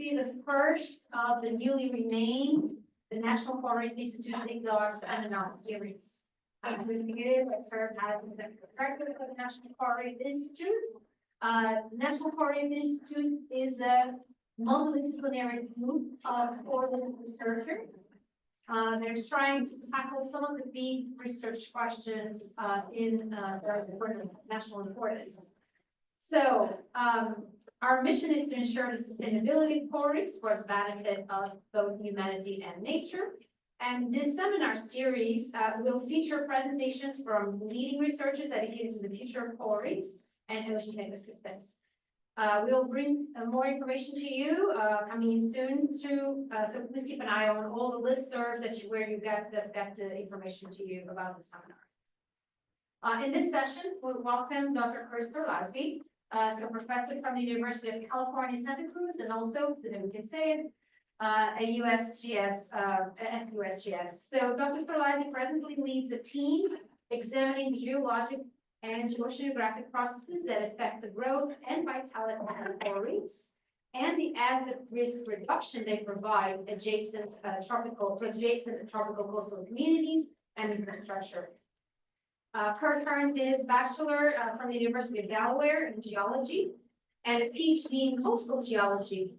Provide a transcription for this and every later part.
be the first of the newly renamed the National Coral Reef Institute IGDAR seminar series. I'm Ruth Gibb. I serve as executive director of the National Coral Reef Institute. National Coral Reef Institute is a multidisciplinary group of coral researchers. They're trying to tackle some of the big research questions in the national importance. So our mission is to ensure the sustainability of coral reefs for the benefit of both humanity and nature. And this seminar series will feature presentations from leading researchers dedicated to the future of coral reefs and ocean ecosystems. We'll bring more information to you coming in soon through, so please keep an eye on all the listservs where you get the information to you about the seminar. In this session, we'll welcome Dr. Kurt Storlazzi, so professor from the University of California, Santa Cruz, and also, so that we can say it, a USGS, at USGS. So Dr. Storlazzi presently leads a team examining geologic and geoceanographic processes that affect the growth and vitality of coral reefs and the acid risk reduction they provide adjacent tropical coastal communities and infrastructure. Kurt earned his bachelor from the University of Delaware in geology and a PhD in coastal geology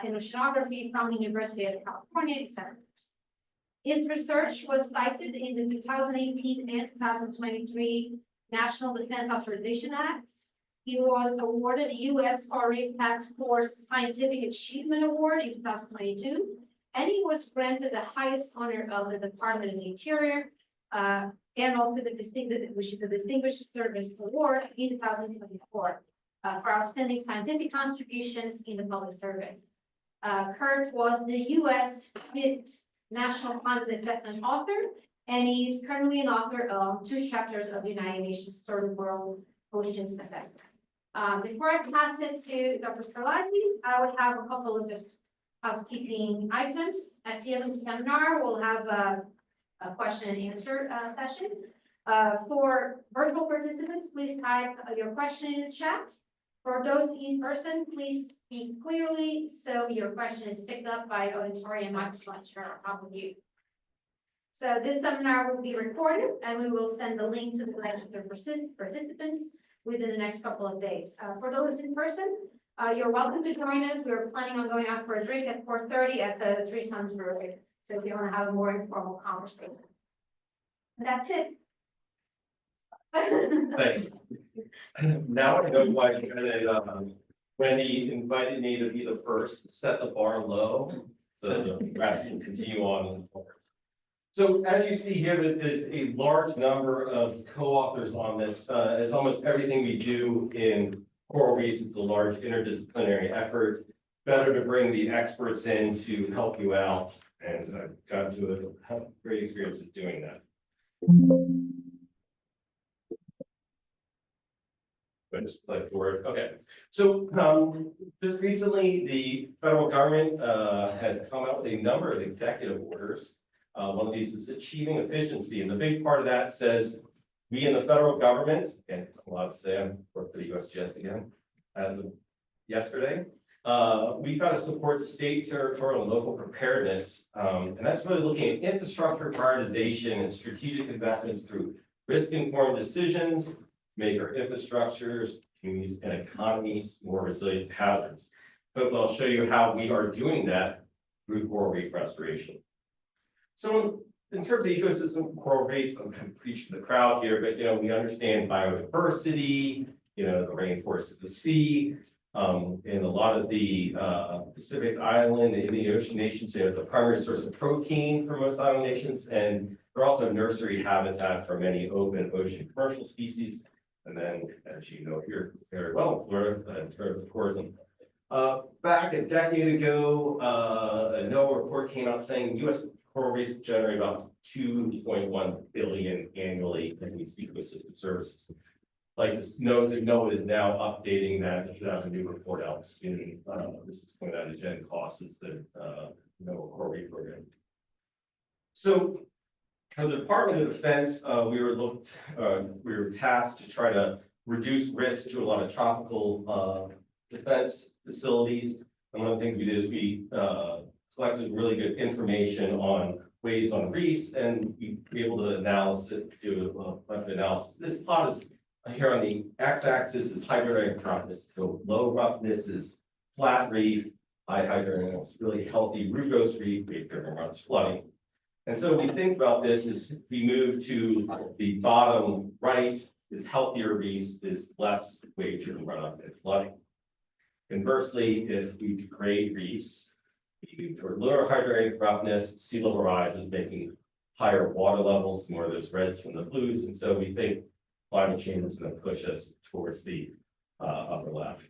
in oceanography from the University of California in Santa Cruz. His research was cited in the 2018 and 2023 National Defense Authorization Acts. He was awarded a U.S. Coral Reef Task Force Scientific Achievement Award in 2022, and he was granted the highest honor of the Department of the Interior, and also which is a Distinguished Service Award in 2024 for outstanding scientific contributions in the public service. Kurt was the U.S. 5th National Climate Assessment author, and he's currently an author of 2 chapters of the United Nations Third World Oceans Assessment. Before I pass it to Dr. Storlazzi, I would have a couple of just housekeeping items. At the end of the seminar, we'll have a question and answer session. For virtual participants, please type your question in the chat. For those in person, please speak clearly so your question is picked up by auditorium microphones on top of you. So this seminar will be recorded and we will send the link to the registered participants within the next couple of days. For those in person, you're welcome to join us. We're planning on going out for a drink at 4:30 at the Three Suns Brewery. So if you want to have a more informal conversation. That's it. Thanks. Now I know why Wendy invited me to be the first, set the bar low, so the rest can continue on. So as you see here, that there's a large number of co-authors on this. As almost everything we do in coral reefs, it's a large interdisciplinary effort. Better to bring the experts in to help you out, and I've got to have a great experience of doing that. Just like the word. Okay, so just recently the federal government has come out with a number of executive orders. One of these is achieving efficiency, and the big part of that says we in the federal government, and I'm allowed to say I'm working for the USGS again as of yesterday. We've got to support state, territorial, and local preparedness, and that's really looking at infrastructure prioritization and strategic investments through risk-informed decisions, make our infrastructures, communities, and economies more resilient to hazards. Hopefully, I'll show you how we are doing that through coral reef restoration. So, in terms of ecosystem coral reefs, I'm kind of preaching to the crowd here, but we understand biodiversity, the rainforests of the sea, and a lot of the Pacific Island and Indian Ocean nations. It's a primary source of protein for most island nations, and they're also nursery habitat for many open ocean commercial species. And then, as you know here very well in Florida, in terms of tourism. Back a decade ago, a NOAA report came out saying U.S. coral reefs generate about $2.1 billion annually in these ecosystem services. Like to note that NOAA is now updating that. They should have a new report out soon. This is coming out of Jen Coss's the NOAA coral reef program. So, for the Department of Defense, we were tasked to try to reduce risk to a lot of tropical defense facilities And one of the things we did is we collected really good information on waves on reefs, and we were able to do a bunch of analysis. This plot is here on the x-axis is hydrodynamic roughness. So low roughness is flat reef, high hydrodynamic is really healthy rugose reef, wave-driven runs flooding. And so we think about this as we move to the bottom right is healthier reefs, is less wave-driven runoff and flooding. Conversely, if we degrade reefs, we move toward lower hydrodynamic roughness, sea level rise is making higher water levels, more of those reds from the blues, and so we think climate change is going to push us towards the upper left.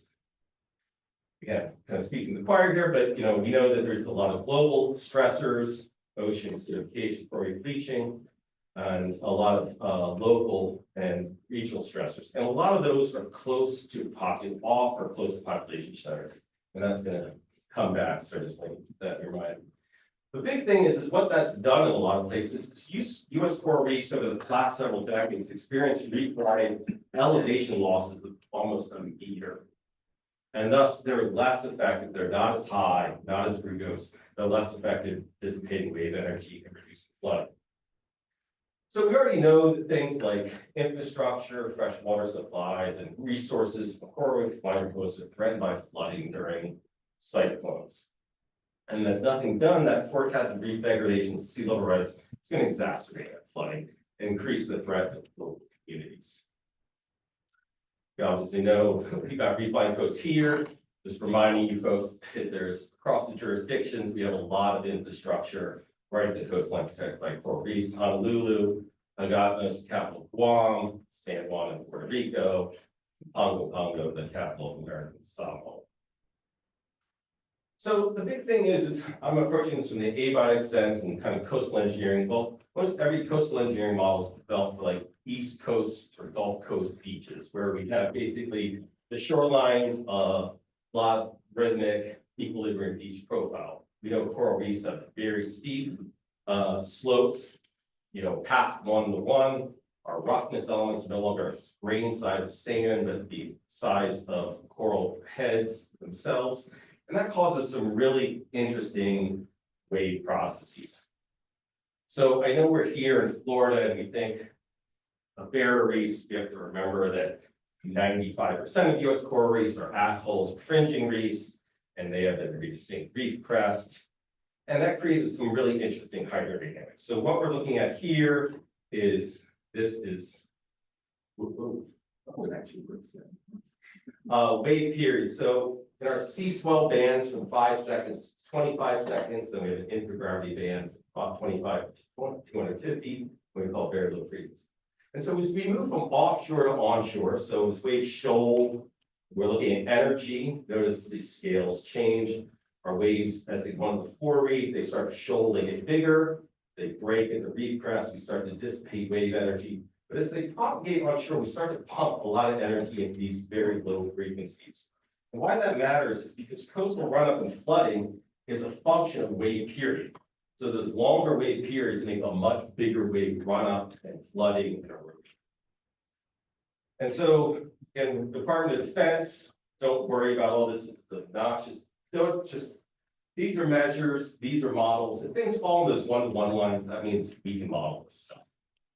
Again, kind of speaking to the choir here, but we know that there's a lot of global stressors, ocean acidification, coral reef bleaching, and a lot of local and regional stressors. And a lot of those are close to close to population centers. And that's going to come back, so just want to keep that in your mind. The big thing is what that's done in a lot of places is U.S. coral reefs over the past several decades experienced reef-wide elevation losses of almost a meter. And thus they're less effective, they're not as high, not as rugose, they're less effective dissipating wave energy and reducing flooding. So we already know that things like infrastructure, fresh water supplies, and resources for coral reef microclimates are threatened by flooding during cyclones. And if nothing done, that forecasted reef degradation, sea level rise, it's going to exacerbate that flooding and increase the threat to local communities. You obviously know we got reef line coast here. Just reminding you folks that there's across the jurisdictions, we have a lot of infrastructure right at the coastline protected by coral reefs. Honolulu, Agatas, capital Guam, San Juan in Puerto Rico, Pongo, the capital of American Samoa. So the big thing is I'm approaching this from the abiotic sense and kind of coastal engineering. Well, most every coastal engineering model is developed for like East Coast or Gulf Coast beaches, where we have basically the shorelines, lot rhythmic equilibrium beach profile. We know coral reefs have very steep slopes, past 1-to-1. Our roughness elements are no longer a grain size of sand, but the size of coral heads themselves. And that causes some really interesting wave processes. So I know we're here in Florida and we think of barrier reefs. We have to remember that 95% of US coral reefs are atolls or fringing reefs, and they have a very distinct reef crest. And that creates some really interesting hydrodynamics. So what we're looking at here is, it actually works there. Wave period. So in our sea swell bands from 5 seconds to 25 seconds, then we have an intergravity band about 25 to 250, what we call very low frequency. And so as we move from offshore to onshore, so as waves shoal, we're looking at energy. Notice these scales change. Our waves, as they go into the forereef, they start to shoal, they get bigger, they break at the reef crest, we start to dissipate wave energy. But as they propagate onshore, we start to pump a lot of energy into these very low frequencies. And why that matters is because coastal runup and flooding is a function of wave period. So those longer wave periods make a much bigger wave runup and flooding and erosion. And so in the Department of Defense, don't worry about all this is obnoxious. These are measures, these are models. If things fall in those 1-to-1 lines, that means we can model this stuff.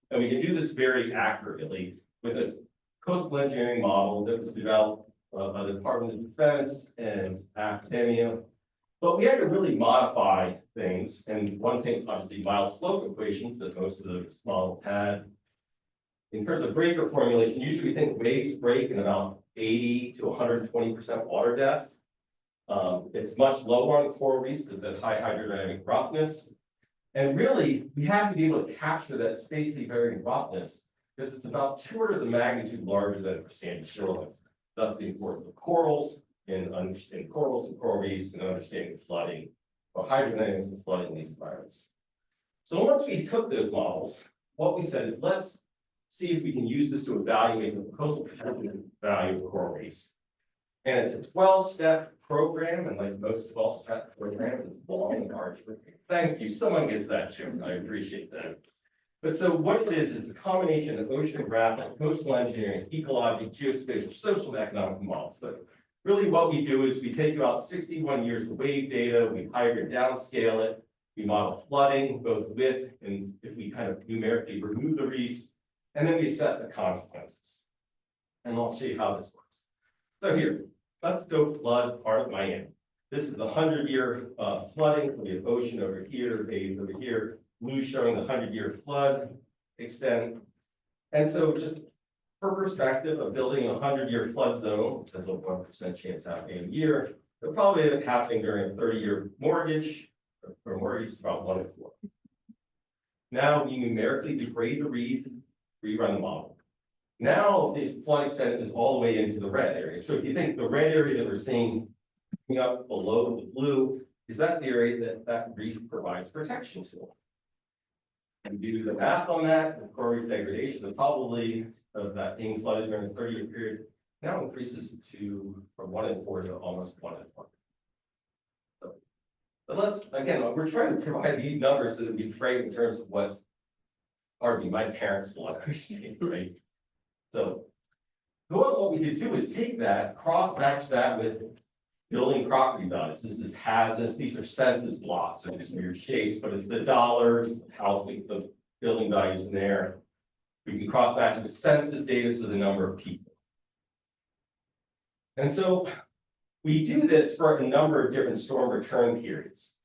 And we can do this very accurately with a coastal engineering model that was developed by the Department of Defense and academia. But we had to really modify things. And one thing is obviously mild slope equations that most of those models had. In terms of breaker formulation, usually we think waves break in about 80 to 120% water depth. It's much lower on coral reefs because of that high hydrodynamic roughness. And really, we have to be able to capture that spatially varying roughness because it's about 2 orders of magnitude larger than for sandy shorelines. Thus, the importance of corals in understanding corals and coral reefs and understanding flooding or hydrodynamics and flooding in these environments. So once we took those models, what we said is let's see if we can use this to evaluate the coastal protection value of coral reefs. And it's a 12-step program, and like most 12-step programs, it's long and arduous. Thank you. Someone gets that, Jim. I appreciate that. But so what it is a combination of oceanographic, coastal engineering, ecologic, geospatial, social, and economic models. But really what we do is we take about 61 years of wave data, we hybrid downscale it, we model flooding, both with and if we kind of numerically remove the reefs, and then we assess the consequences. And I'll show you how this works. So here, let's go flood part of Miami. This is the 100-year flooding. We have ocean over here, bays over here, blue showing the 100-year flood extent. And so just for perspective of building a 100-year flood zone, which has a 1% chance happening a year, it'll probably end up happening during a 30-year mortgage, or mortgage is about 1 in 4. Now we numerically degrade the reef, rerun the model. Now the flood extent is all the way into the red area. So if you think the red area that we're seeing coming up below the blue, is that's the area that that reef provides protection to. And do the math on that, the coral reef degradation, the probability of that being flooded during a 30-year period now increases to from 1 in 4 to almost 1 in 1. So, but let's, again, we're trying to provide these numbers so that we frame in terms of what, pardon me, my parents will understand, right? So what we could do is take that, cross-match that with building property values. This is HAZUS, these are census blocks, so just weird shapes, but it's the dollars, the house, the building values in there. We can cross-match it with census data, so the number of people. And so we do this for a number of different storm return periods.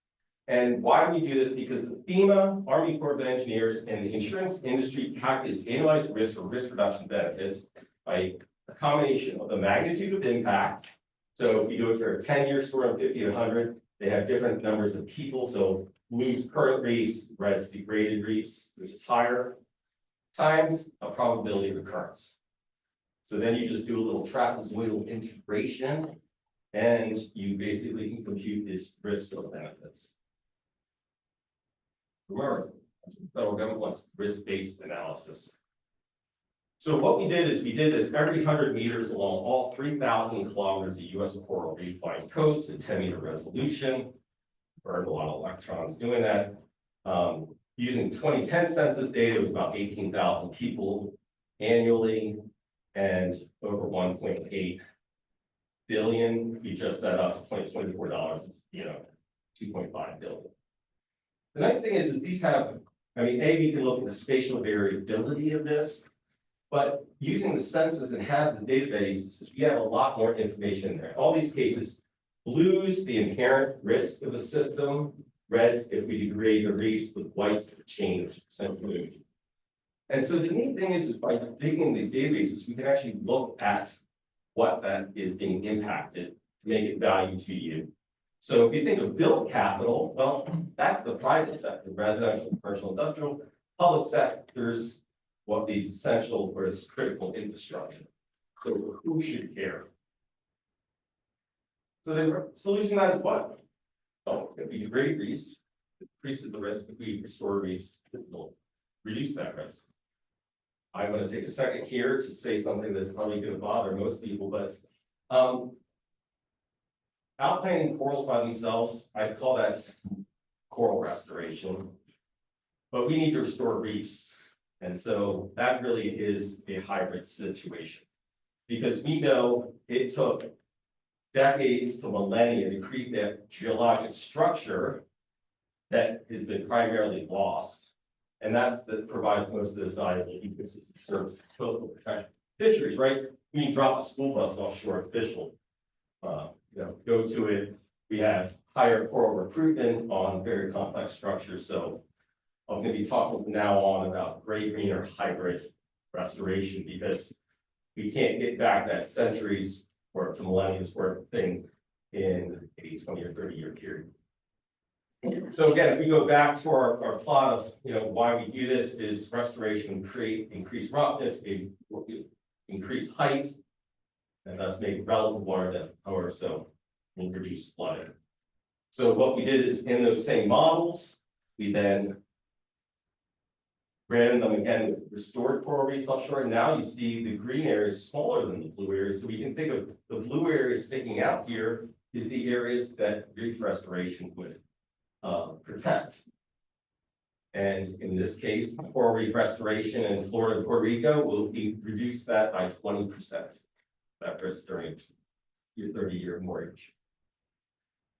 And why do we do this? Because the FEMA, Army Corps of Engineers, and the insurance industry calculates annualized risk or risk reduction benefits by a combination of the magnitude of impact. So if you do it for a 10-year storm, 50 to 100, they have different numbers of people. So blue's current reefs, red's degraded reefs, which is higher, times a probability of occurrence. So then you just do a little trapezoidal integration, and you basically can compute this risk or benefits. Remember, the federal government wants risk-based analysis. So what we did is we did this every 100 meters along all 3,000 kilometers of U.S. coral reef line coast at 10-meter resolution. Burned a lot of electrons doing that. Using 2010 census data, it was about 18,000 people annually and over 1.8 billion. If you adjust that up to 2024 dollars, it's 2.5 billion. The nice thing is these have, I mean, we can look at the spatial variability of this, but using the census and HAZUS databases, we have a lot more information in there. In all these cases, blues, the inherent risk of the system, reds, if we degrade the reefs, with whites, the change percent. And so the neat thing is by digging these databases, we can actually look at what that is being impacted to make it value to you. So if you think of built capital, well, that's the private sector, residential, commercial, industrial, public sectors, what these essential or this critical infrastructure. So who should care? So the solution to that is what? Oh, if we degrade reefs, it increases the risk. If we restore reefs, it will reduce that risk. I'm going to take a second here to say something that's probably going to bother most people, but outplanting corals by themselves, I'd call that coral restoration, but we need to restore reefs. And so that really is a hybrid situation because we know it took decades to millennia to create that geologic structure that has been primarily lost. And that's that provides most of those valuable ecosystem services, coastal protection. Fisheries, right? We can drop a school bus offshore, fish will go to it. We have higher coral recruitment on very complex structures. So I'm going to be talking from now on about gray, green, or hybrid restoration because we can't get back that centuries or to millennia's worth of thing in a 20 or 30-year period. So again, if we go back to our plot of why we do this is restoration, create increased roughness, increase height, and thus make relative water depth lower, so we'll reduce flooding. So what we did is in those same models, we then ran them again with restored coral reefs offshore. And now you see the green area is smaller than the blue areas. So we can think of the blue areas sticking out here is the areas that reef restoration would protect. And in this case, coral reef restoration in Florida and Puerto Rico will reduce that by 20%. That risk during your 30-year mortgage.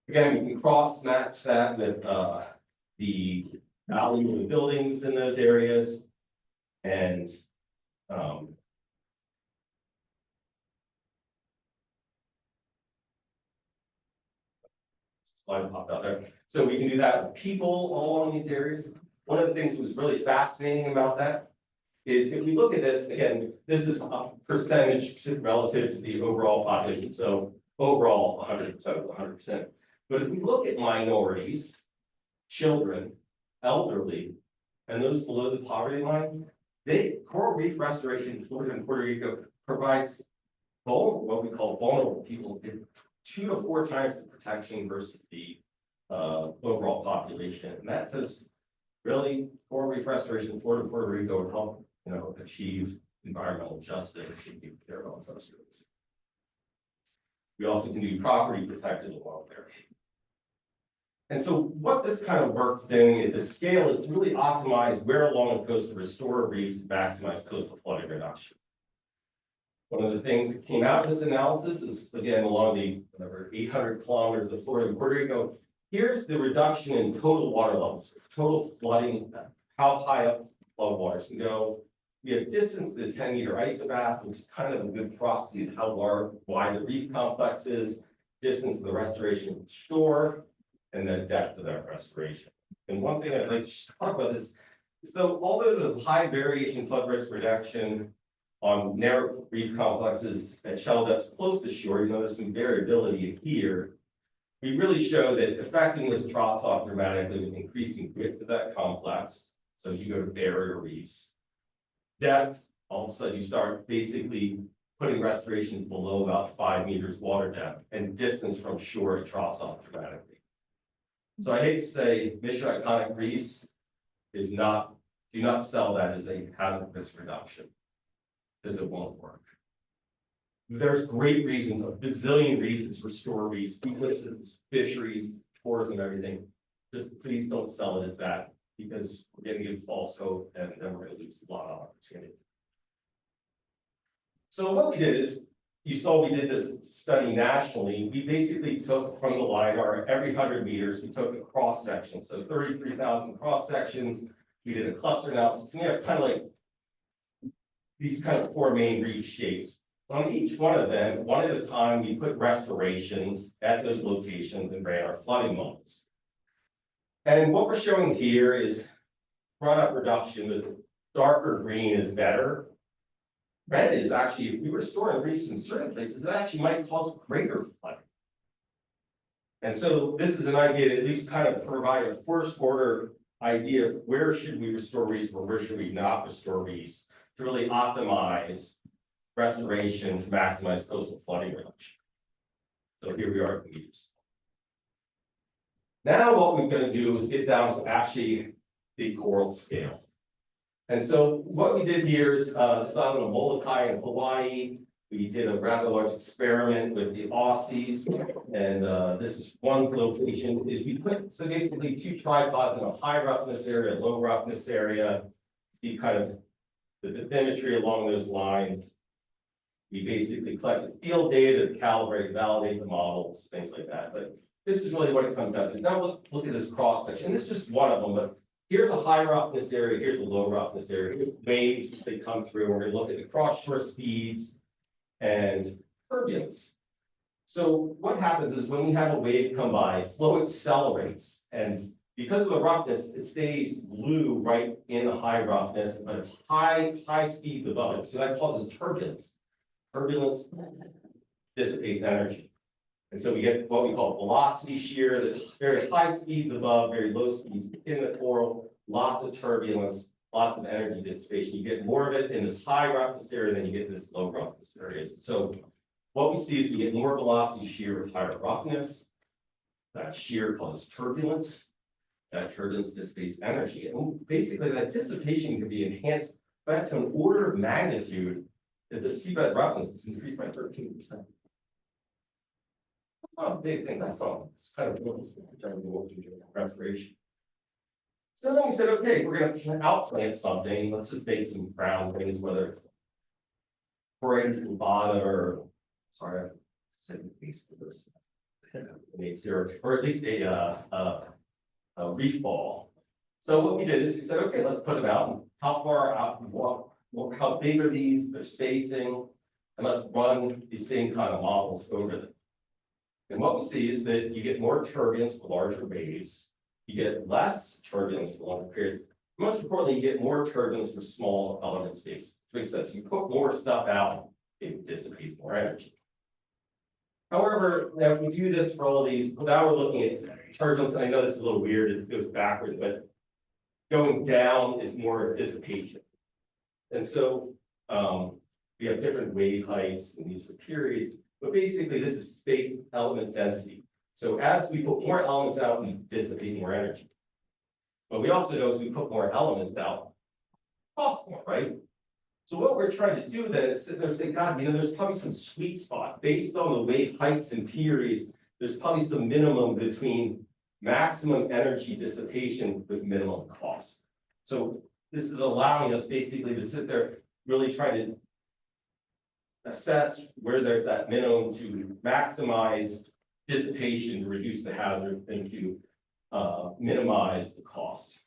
Again, we can cross match that with the value of the buildings in those areas. And slide popped out there. So we can do that with people all along these areas. One of the things that was really fascinating about that is if we look at this, again, this is a percentage relative to the overall population. So overall, 100% is 100%. But if we look at minorities, children, elderly, and those below the poverty line, coral reef restoration in Florida and Puerto Rico provides what we call vulnerable people 2 to 4 times the protection versus the overall population. And that says really coral reef restoration in Florida and Puerto Rico would help achieve environmental justice and take care of all such things. We also can do property protected along there. And so what this kind of work doing at the scale is to really optimize where along the coast to restore a reef to maximize coastal flooding reduction. One of the things that came out of this analysis is, again, along the 800 kilometers of Florida and Puerto Rico, here's the reduction in total water levels, total flooding, how high up flood waters can go. We have distance to the 10-meter isobath, which is kind of a good proxy of how wide the reef complex is, distance to the restoration of the shore, and the depth of that restoration. And one thing I'd like to talk about is so although there's high variation flood risk reduction on narrow reef complexes at shallow depths close to shore, there's some variability here. We really show that effectiveness drops off dramatically with increasing width of that complex. So as you go to barrier reefs, depth, all of a sudden you start basically putting restorations below about 5 meters water depth, and distance from shore, it drops off dramatically. So I hate to say Mission Iconic Reefs do not sell that as a hazard risk reduction, because it won't work. There's great reasons, a bazillion reasons to restore reefs, ecosystems, fisheries, tourism, everything. Just please don't sell it as that, because we're going to give false hope and then we're going to lose a lot of opportunity. So what we did is, you saw we did this study nationally. We basically took from the LiDAR every 100 meters, we took a cross section. So 33,000 cross sections. We did a cluster analysis. And we have kind of like these kind of 4 main reef shapes. On each one of them, one at a time, we put restorations at those locations and ran our flooding models. And what we're showing here is runoff reduction. The darker green is better. Red is actually, if we were storing reefs in certain places, it actually might cause greater flooding. And so this is an idea to at least kind of provide a first order idea of where should we restore reefs or where should we not restore reefs to really optimize restoration to maximize coastal flooding reduction. So here we are at the reefs. Now what we're going to do is get down to actually the coral scale. And so what we did here is this island of Molokai in Hawaii. We did a rather large experiment with the Aussies, and this is one location. Is we put so basically 2 tripods in a high roughness area, low roughness area. See kind of the bathymetry along those lines. We basically collected field data to calibrate, validate the models, things like that. But this is really what it comes down to. Now look at this cross section. This is just one of them, but here's a high roughness area, here's a low roughness area. Here's waves that come through. We're going to look at the cross shore speeds and turbulence. So what happens is when we have a wave come by, flow accelerates, and because of the roughness, it stays blue right in the high roughness, but it's high speeds above it. So that causes turbulence. Turbulence dissipates energy. And so we get what we call velocity shear, the very high speeds above, very low speeds in the coral, lots of turbulence, lots of energy dissipation. You get more of it in this high roughness area than you get in this low roughness areas. So what we see is we get more velocity shear with higher roughness. That shear causes turbulence. That turbulence dissipates energy. And basically that dissipation can be enhanced back to an order of magnitude that the seabed roughness is increased by 13%. That's not a big thing, that's all. It's kind of what we're doing restoration. So then we said, okay, if we're going to outplant something, let's just make some brown things, whether it's Parades and Bada or, sorry, Make zero, or at least a reef ball. So what we did is we said, okay, let's put them out. How far out, how big are these, their spacing, and let's run the same kind of models over them. And what we see is that you get more turbulence for larger waves, you get less turbulence for longer periods. Most importantly, you get more turbulence for small element space. Which makes sense. You put more stuff out, it dissipates more energy. However, now if we do this for all these, now we're looking at turbulence, and I know this is a little weird, it goes backwards, but going down is more dissipation. And so we have different wave heights and these are periods, but basically this is space element density. So as we put more elements out, we dissipate more energy. But we also know as we put more elements out, cost more, right? So what we're trying to do then is sit there and say, God, you know, there's probably some sweet spot based on the wave heights and periods. There's probably some minimum between maximum energy dissipation with minimum cost. So this is allowing us basically to sit there, really trying to assess where there's that minimum to maximize dissipation, to reduce the hazard, and to minimize the cost.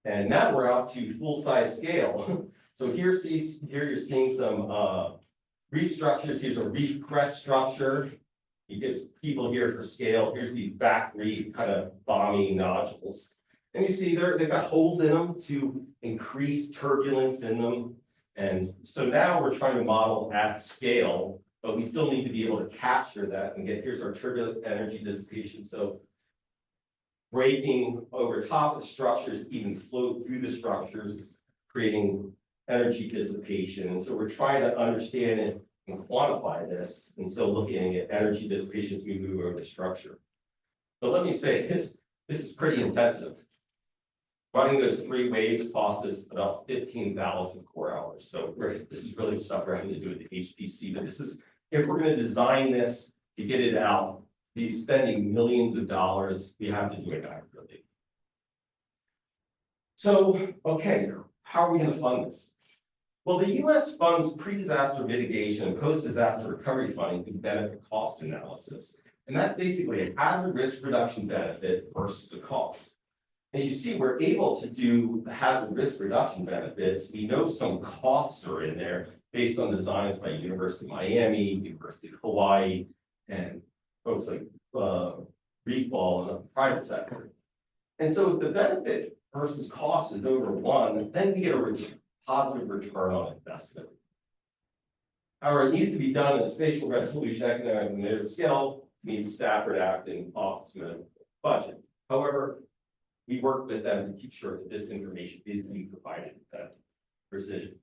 And now we're out to full-size scale. So here you're seeing some reef structures. Here's a reef crest structure. It gives people here for scale. Here's these back reef kind of bombing nodules. And you see they've got holes in them to increase turbulence in them. And so now we're trying to model at scale, but we still need to be able to capture that and get, here's our turbulent energy dissipation. So breaking over top of the structures, even flow through the structures, creating energy dissipation. And so we're trying to understand it and quantify this. And so looking at energy dissipation as we move over the structure. But let me say this is pretty intensive. Running those 3 waves cost us about 15,000 core hours. So this is really stuff we're having to do with the HPC. But this is, if we're going to design this to get it out, be spending millions of dollars, we have to do it accurately. So, okay, how are we going to fund this? Well, the U.S. funds pre-disaster mitigation and post-disaster recovery funding through benefit cost analysis. And that's basically a hazard risk reduction benefit versus the cost. As you see, we're able to do the hazard risk reduction benefits. We know some costs are in there based on designs by University of Miami, University of Hawaii, and folks like Reef Ball in the private sector. And so if the benefit versus cost is over 1, then we get a positive return on investment. However, it needs to be done in a spatial resolution economic and narrative scale to meet the Stafford Act and Office of Budget. However, we work with them to keep sure that this information is being provided with that precision.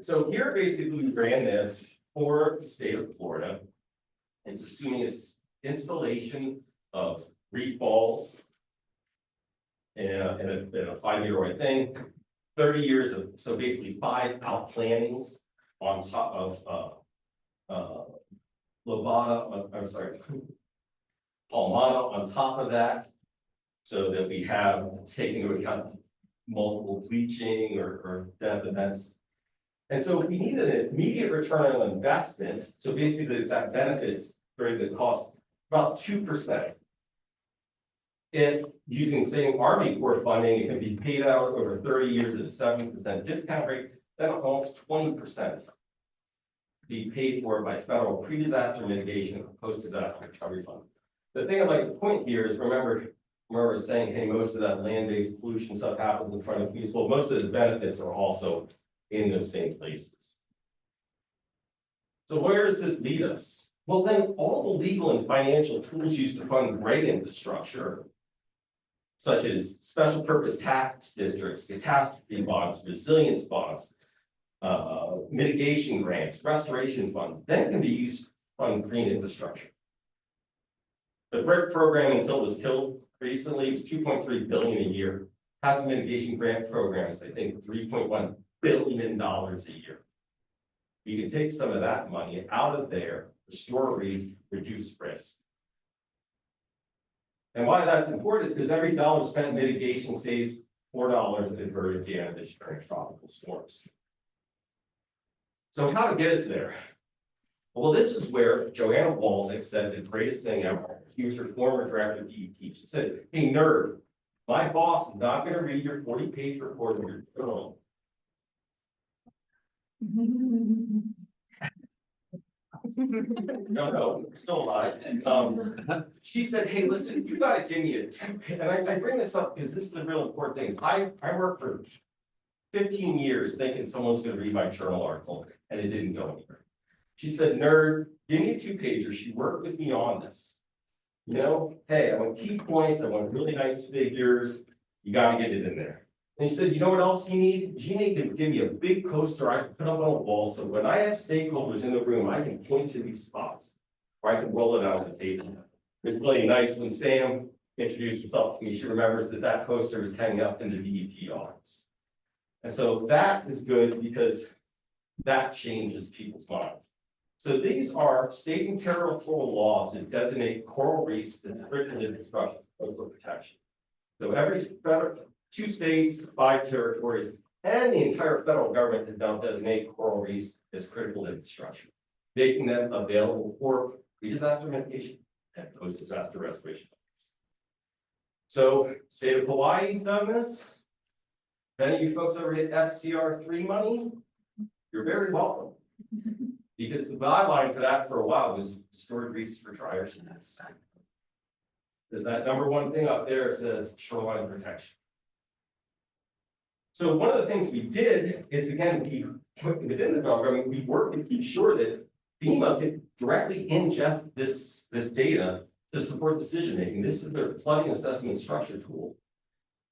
So here, basically, we ran this for the state of Florida. It's assuming an installation of reef balls in a 5-year thing, 30 years of, so basically 5 outplantings on top of Palmata on top of that, so that we have taken into account multiple bleaching or death events. And so we need an immediate return on investment. So basically that benefits during the cost about 2%. If using the same Army Corps funding, it can be paid out over 30 years at a 7% discount rate, then almost 20% be paid for by federal pre-disaster mitigation or post-disaster recovery fund. The thing I'd like to point here is remember saying, hey, most of that land-based pollution stuff happens in front of communities. Well, most of the benefits are also in those same places. So where does this lead us? Well, then all the legal and financial tools used to fund gray infrastructure, such as special purpose tax districts, catastrophe bonds, resilience bonds, mitigation grants, restoration funds, then can be used to fund green infrastructure. The BRIC program, until it was killed recently, was $2.3 billion a year. Hazard mitigation grant programs, I think $3.1 billion a year. You can take some of that money out of there, restore reef, reduce risk. And why that's important is because every dollar spent in mitigation saves $4 in averted damage during tropical storms. So how to get us there? Well, this is where Joanna Walczyk said the greatest thing ever. She was her former director of DEP. She said, "Hey, nerd, my boss is not going to read your 40-page report of your journal." No, we're still alive. She said, "Hey, listen, you got to give me a 2-page," and I bring this up because this is a real important thing. I worked for 15 years thinking someone's going to read my journal article, and it didn't go anywhere. She said, "Nerd, give me a 2-pager. She worked with me on this. You know, hey, I want key points. I want really nice figures. You got to get it in there." And she said, "You know what else you need? You need to give me a big poster I can put up on a wall. So when I have stakeholders in the room, I can point to these spots, or I can roll it out on the table." It's really nice when Sam introduced herself to me. She remembers that poster is hanging up in the DEP office. And so that is good because that changes people's minds. So these are state and territorial laws that designate coral reefs as critical infrastructure for coastal protection. So every federal, 2 states, 5 territories, and the entire federal government has now designated coral reefs as critical infrastructure, making them available for pre-disaster mitigation and post-disaster restoration. So, state of Hawaii's done this. If any of you folks ever hit FCR3 money, you're very welcome. Because the guideline for that for a while was stored reefs for drier seas. There's that #1 thing up there says shoreline protection. So one of the things we did is, again, within the federal government, we worked to keep sure that FEMA could directly ingest this data to support decision making. This is their flooding assessment structure tool.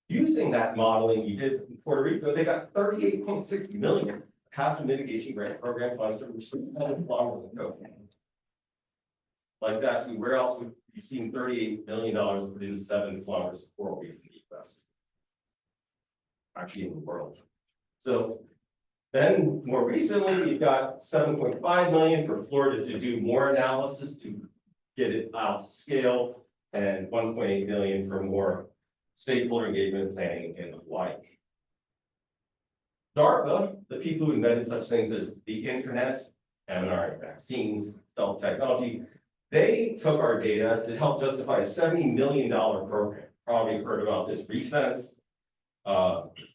Using that modeling we did in Puerto Rico, they got 38.6 million hazard mitigation grant program funds that were spent on kilometers of code. Like to ask you, where else would you seen $38 million put into 7 kilometers of coral reef in the US? Actually, in the world. So then more recently, we've got 7.5 million for Florida to do more analysis to get it out to scale, and 1.8 million for more stakeholder engagement planning in Hawaii. DARPA, the people who invented such things as the internet, mRNA vaccines, stealth technology, they took our data to help justify a $70 million program. Probably heard about this Reef fence.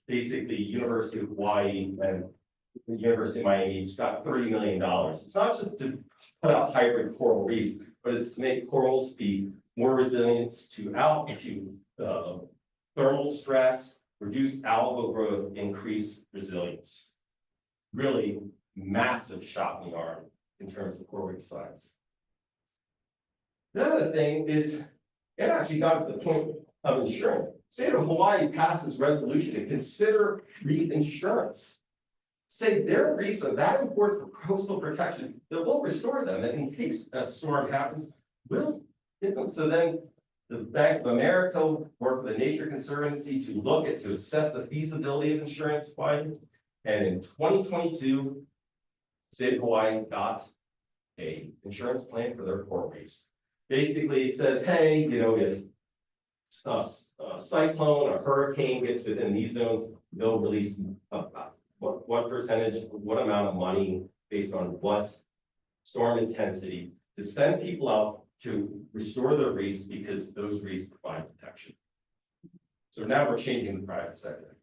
Basically, University of Hawaii and the University of Miami each got $30 million. It's not just to put out hybrid coral reefs, but it's to make corals be more resilient to thermal stress, reduce algal growth, increase resilience. Really massive shot in the arm in terms of coral reef science. The other thing is, it actually got to the point of insurance. State of Hawaii passed this resolution to consider reef insurance. Say their reefs are that important for coastal protection that we'll restore them, and in case a storm happens, we'll get them. So then the Bank of America worked with the Nature Conservancy to assess the feasibility of insurance finding. And in 2022, the state of Hawaii got an insurance plan for their coral reefs. Basically, it says, hey, you know, if a cyclone or hurricane gets within these zones, they'll release what percentage, what amount of money based on what storm intensity to send people out to restore their reefs, because those reefs provide protection. So now we're changing the private sector.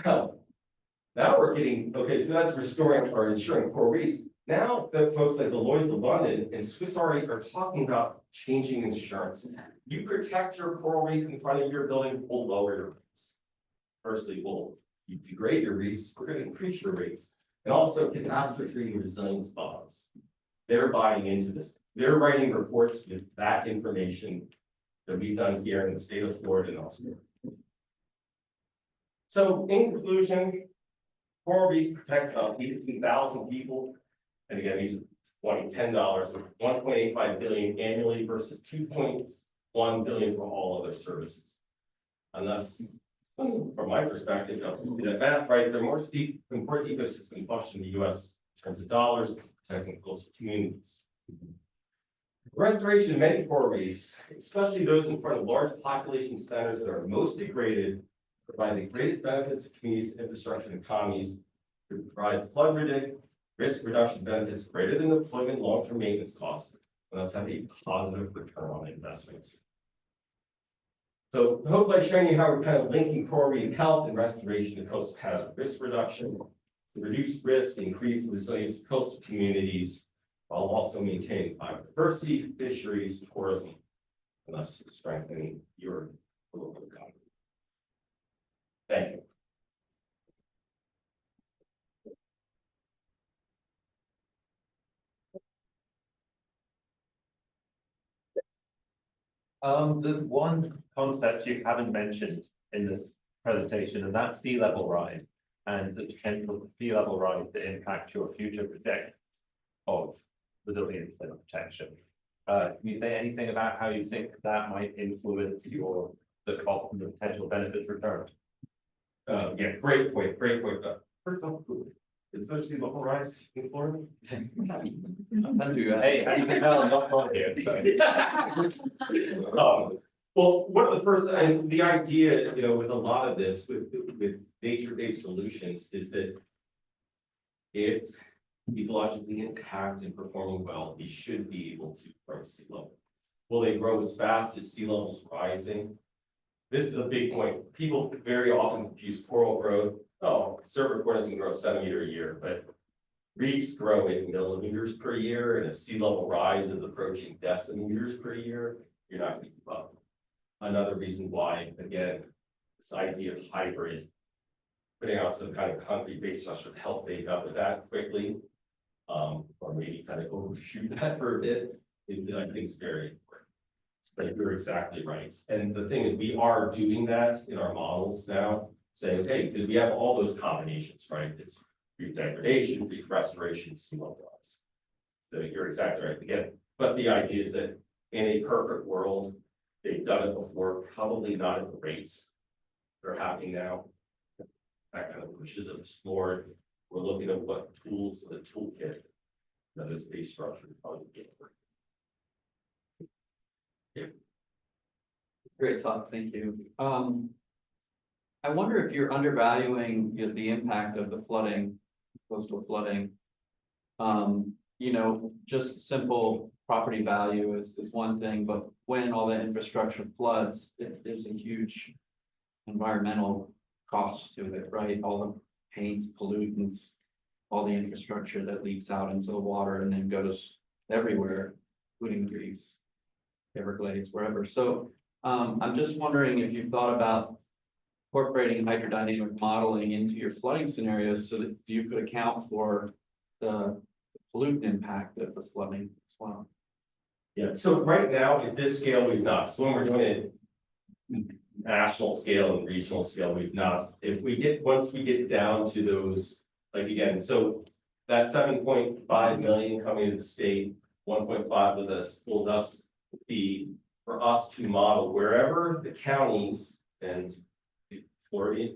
Now we're getting, okay, so that's restoring or insuring coral reefs. Now the folks like the Lloyd's of London and Swiss Re are talking about changing insurance. You protect your coral reef in front of your building, we'll lower your rates. Firstly, you degrade your reefs, we're going to increase your rates. And also catastrophe resilience bonds. They're buying into this. They're writing reports with that information that we've done here in the state of Florida and elsewhere. So in conclusion, coral reefs protect about 18,000 people. And again, these are $10, $1.85 billion annually versus $2.1 billion for all other services. And thus, from my perspective, do that math right, they're more important ecosystem function in the US in terms of dollars, protecting coastal communities. Restoration of many coral reefs, especially those in front of large population centers that are most degraded, provide the greatest benefits to communities, infrastructure, and economies. to provide flood risk reduction benefits greater than deployment long-term maintenance costs, and thus have a positive return on investment. So hopefully I've shown you how we're kind of linking coral reef health and restoration to coastal hazard risk reduction, to reduce risk, increase the resilience of coastal communities, while also maintaining biodiversity, fisheries, tourism, and thus strengthening your local economy. Thank you. There's one concept you haven't mentioned in this presentation, and that's sea level rise and the potential for sea level rise to impact your future project of resilience and protection. Can you say anything about how you think that might influence the cost and the potential benefits returned? Yeah, great point, great point. First off, is there sea level rise in Florida? Hey, as you can tell, I'm not from here. Well, one of the first, and the idea, with a lot of this, with nature-based solutions, is that if ecologically intact and performing well, we should be able to grow sea level. Will they grow as fast as sea levels rising? This is a big point. People very often confuse coral growth. Oh, cervicorn doesn't grow 7 meters a year, but reefs grow in millimeters per year, and if sea level rise is approaching decimeters per year, you're not going to keep up. Another reason why, again, this idea of hybrid, putting out some kind of concrete-based structure to help make up with that quickly, or maybe kind of overshoot that for a bit, I think is very important. But you're exactly right. And the thing is, we are doing that in our models now, saying, okay, because we have all those combinations, right? It's reef degradation, reef restoration, sea level rise. So you're exactly right again. But the idea is that in a perfect world, they've done it before, probably not at the rates that are happening now. That kind of pushes it forward. We're looking at what tools in the toolkit that is base structure probably get. Yeah. Great talk, thank you. I wonder if you're undervaluing the impact of the flooding, coastal flooding. Just simple property value is one thing, but when all the infrastructure floods, there's a huge environmental cost to it, right? All the paints, pollutants, all the infrastructure that leaks out into the water and then goes everywhere, including the reefs, Everglades, wherever. So I'm just wondering if you've thought about incorporating hydrodynamic modeling into your flooding scenarios so that you could account for the pollutant impact of the flooding as well. Yeah, so right now at this scale, we've not. So when we're doing it national scale and regional scale, we've not. Once we get down to those, like again, so that 7.5 million coming to the state, 1.5 with us will thus be for us to model wherever the counties and Florida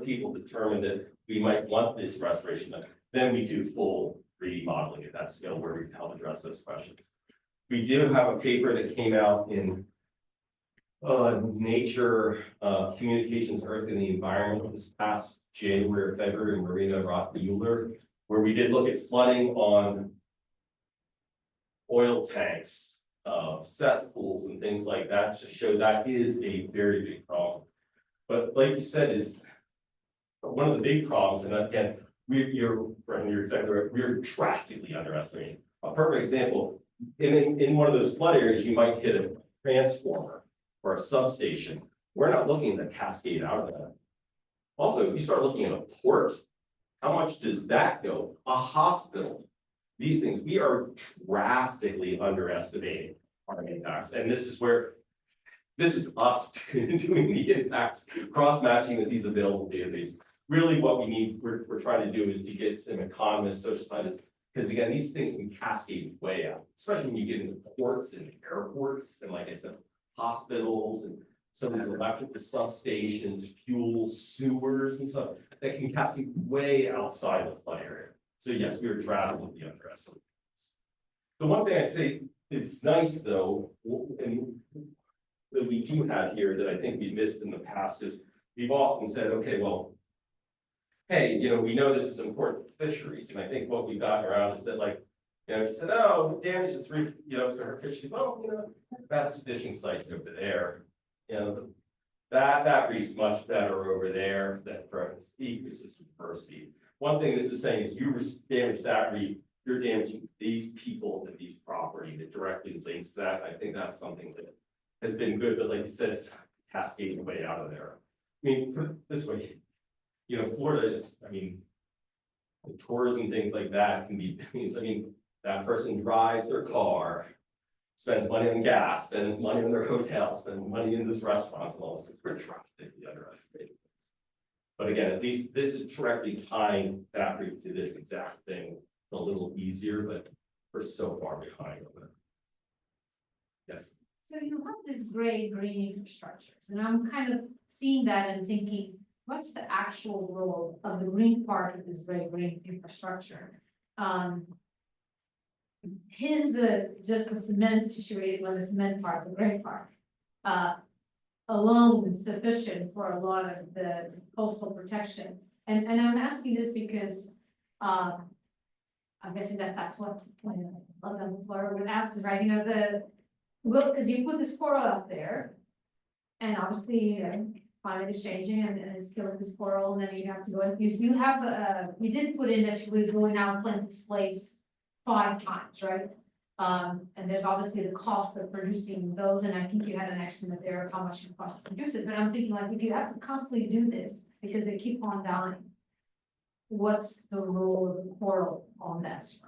people determine that we might want this restoration, then we do full 3D modeling at that scale where we can help address those questions. We do have a paper that came out in Nature Communications, Earth and the Environment this past January or February, Marina Roth-Mueller, where we did look at flooding on oil tanks, cesspools and things like that to show that is a very big problem. But like you said, is one of the big problems, and again, you're exactly right, we're drastically underestimating. A perfect example, in one of those flood areas, you might hit a transformer or a substation. We're not looking at the cascade out of that. Also, if you start looking at a port, how much does that go? A hospital, these things, we are drastically underestimating our impacts. And this is us doing the impacts, cross-matching with these available databases. Really what we need, we're trying to do is to get some economists, social scientists, because again, these things can cascade way out, especially when you get into ports and airports, and like I said, hospitals and some of the electrical substations, fuel, sewers and stuff that can cascade way outside the flood area. So yes, we are drastically underestimating this. The one thing I say, it's nice though, and that we do have here that I think we missed in the past is we've often said, okay, well, hey, we know this is important for fisheries, and I think what we've gotten around is that like, if you said, oh, damage this reef, to our fishing, well, that's fishing sites over there. That reef's much better over there, that for ecosystem diversity. One thing this is saying is you damage that reef, you're damaging these people and these property that directly links to that. I think that's something that has been good, but like you said, it's cascading way out of there. I mean, put it this way, Florida is, the tourism, things like that can be, that person drives their car, spends money on gas, spends money on their hotel, spends money in this restaurants and all this, it's pretty drastically underestimated. But again, at least this is directly tying that route to this exact thing. It's a little easier, but we're so far behind on it. Yes. So you have this gray-green infrastructure, and I'm kind of seeing that and thinking, what's the actual role of the green part of this gray-green infrastructure? Is just the cement situation, or the cement part, the gray part, alone sufficient for a lot of the coastal protection? And I'm asking this because, I'm guessing that's what Florida would ask is, right, because you put this coral out there, and obviously, climate is changing and it's killing this coral, and then you have to go, you have, we did put in that you would go now plant this place 5 times, right? And there's obviously the cost of producing those, and I think you had an estimate there of how much it costs to produce it, but I'm thinking like, if you have to constantly do this, because they keep on dying, what's the role of the coral on that structure?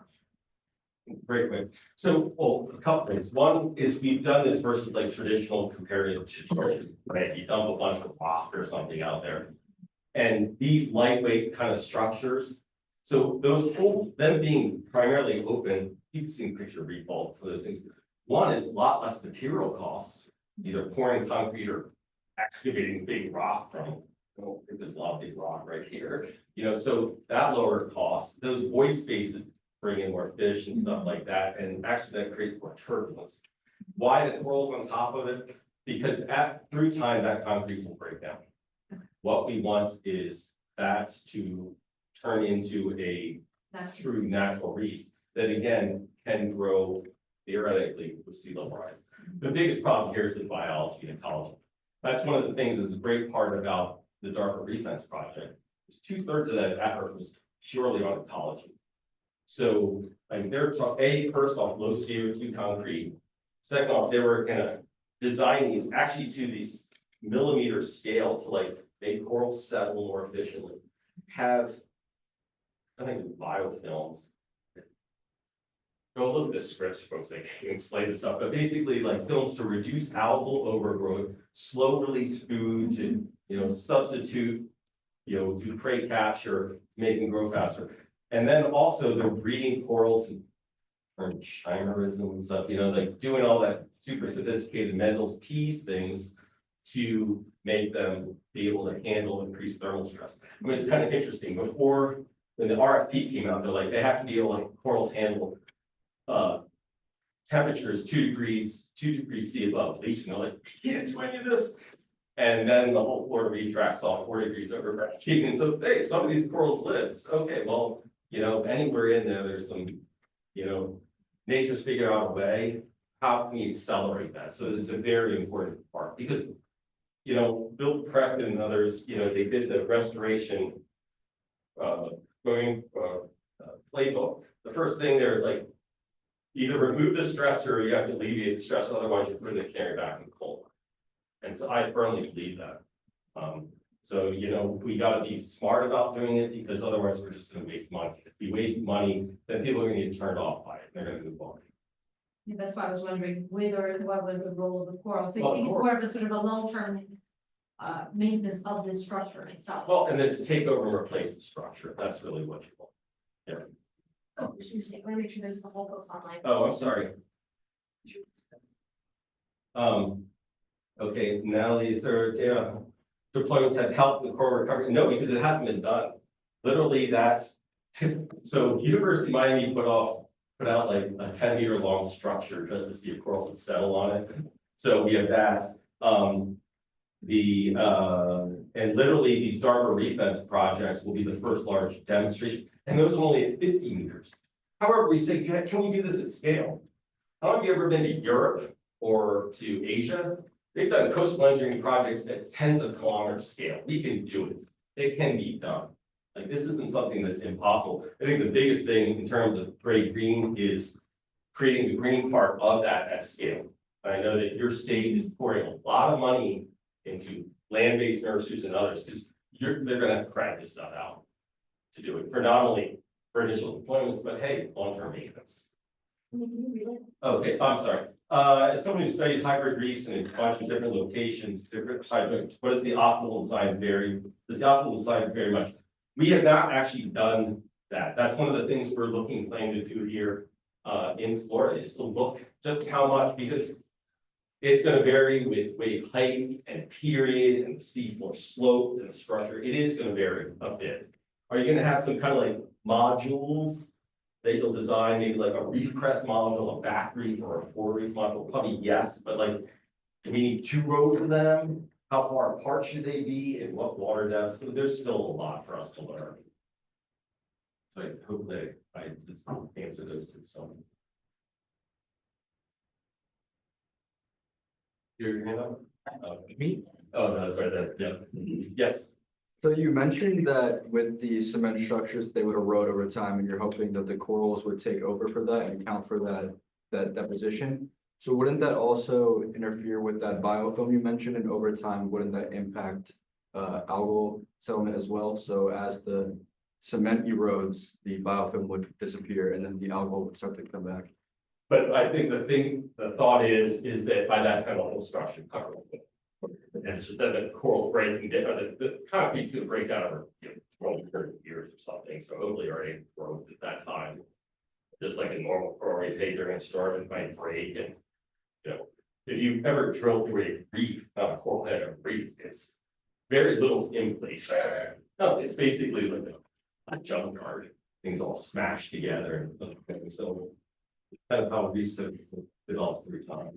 Very quick. So, well, a couple things. One is we've done this versus like traditional comparative to, right? You dump a bunch of rock or something out there. And these lightweight kind of structures, so those them being primarily open, you've seen picture reef vaults, so those things. One is a lot less material costs, either pouring concrete or excavating big rock from, there's a lot of big rock right here. So that lower cost, those void spaces bring in more fish and stuff like that, and actually that creates more turbulence. Why the corals on top of it? Because through time that concrete will break down. What we want is that to turn into a true natural reef that again can grow theoretically with sea level rise. The biggest problem here is the biology and ecology. That's one of the things that's a great part about the Darker Reef Fence project. Is 2/3 of that effort was purely on ecology. So, they're first off, low CO2 concrete. Second off, they were gonna design these actually to these millimeter scale to like make corals settle more efficiently. Have, I think, biofilms. Go look at the scripts, folks. They can explain this stuff, but basically, like films to reduce algal overgrowth, slow release food to substitute, do prey capture, make them grow faster. And then also they're breeding corals and chimerism and stuff, like doing all that super sophisticated Mendel's Peace things to make them be able to handle increased thermal stress. It's kind of interesting. Before, when the RFP came out, they're like, they have to be able to, corals handle temperatures 2 degrees C above bleaching. They're like, we can't do any of this. And then the whole Florida reef tracks off 4 degrees over breathtaking. And so, hey, some of these corals live. So, okay, well, anywhere in there, there's some, nature's figured out a way. How can we accelerate that? So this is a very important part because, Bill Precht and others, they did the restoration playbook. The first thing there is like, either remove the stressor or you have to alleviate the stress, otherwise you're putting the canary back in the coal. And so I firmly believe that. So, we gotta be smart about doing it because otherwise we're just gonna waste money. If we waste money, then people are gonna get turned off by it. They're gonna move on. Yeah, that's why I was wondering whether what was the role of the coral. So Well, you think it's more of a sort of a long-term maintenance of the structure itself. Well, and then to take over and replace the structure, that's really what you want. Oh, excuse me, let me make sure this the whole goes online. Oh, I'm sorry. Okay, Natalie, is there deployments have helped with coral recovery? No, because it hasn't been done. Literally so University of Miami put out like a 10-meter long structure just to see if corals would settle on it. So we have that. And literally these Darber Reef Fence projects will be the first large demonstration, and those are only at 50 meters. However, we say, can we do this at scale? How have you ever been to Europe or to Asia? They've done coastal engineering projects at tens of kilometers scale. We can do it. It can be done. Like, this isn't something that's impossible. I think the biggest thing in terms of gray green is creating the green part of that at scale. I know that your state is pouring a lot of money into land-based nurseries and others, because they're gonna have to crack this stuff out to do it for not only for initial deployments, but hey, long-term maintenance. Okay, I'm sorry. As someone who studied hybrid reefs in a bunch of different locations, different hybrid, what is the optimal design vary? Does the optimal design vary much? We have not actually done that. That's one of the things we're planning to do here in Florida, is to look just how much, because it's going to vary with wave height and period and the seafloor slope and the structure. It is going to vary a bit. Are you going to have some kind of like modules that you'll design, maybe like a reef crest module, a back reef, or a fore reef module? Probably yes, but like, do we need 2 rows of them? How far apart should they be, and what water depths? So there's still a lot for us to learn. So hopefully I just answered those 2. So. Your hand up? Me? Oh, no, sorry, that, yeah. Yes. So you mentioned that with the cement structures, they would erode over time, and you're hoping that the corals would take over for that and account for that deposition. So wouldn't that also interfere with that biofilm you mentioned, and over time, wouldn't that impact algal settlement as well? So as the cement erodes, the biofilm would disappear, and then the algal would start to come back. But I think the thought is that by that time, the whole structure covered. And it's just that the coral breaking down, or the concrete's gonna break down over 20, 30 years or something. So hopefully already growth at that time. Just like a normal coral reef, hey, during a storm, it might break. And if you ever drill through a reef, not a coral head, a reef, it's very little's in place. No, it's basically like a junkyard. Things all smashed together. And so kind of how reefs have developed through time.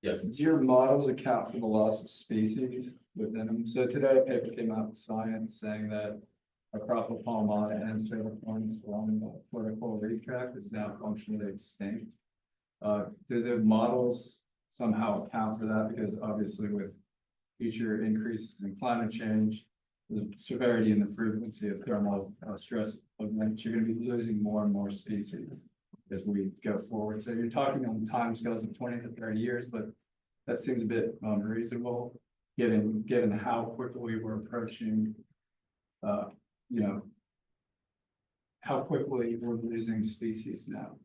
Yes. Do your models account for the loss of species within them? So today a paper came out in Science saying that a crop of palmata and stratiforms along the Florida coral reef tract is now functionally extinct. Do the models somehow account for that? Because obviously with future increases in climate change, the severity and the frequency of thermal stress events, you're going to be losing more and more species as we go forward. So you're talking on timescales of 20 to 30 years, but that seems a bit unreasonable given how quickly we're approaching, how quickly we're losing species now.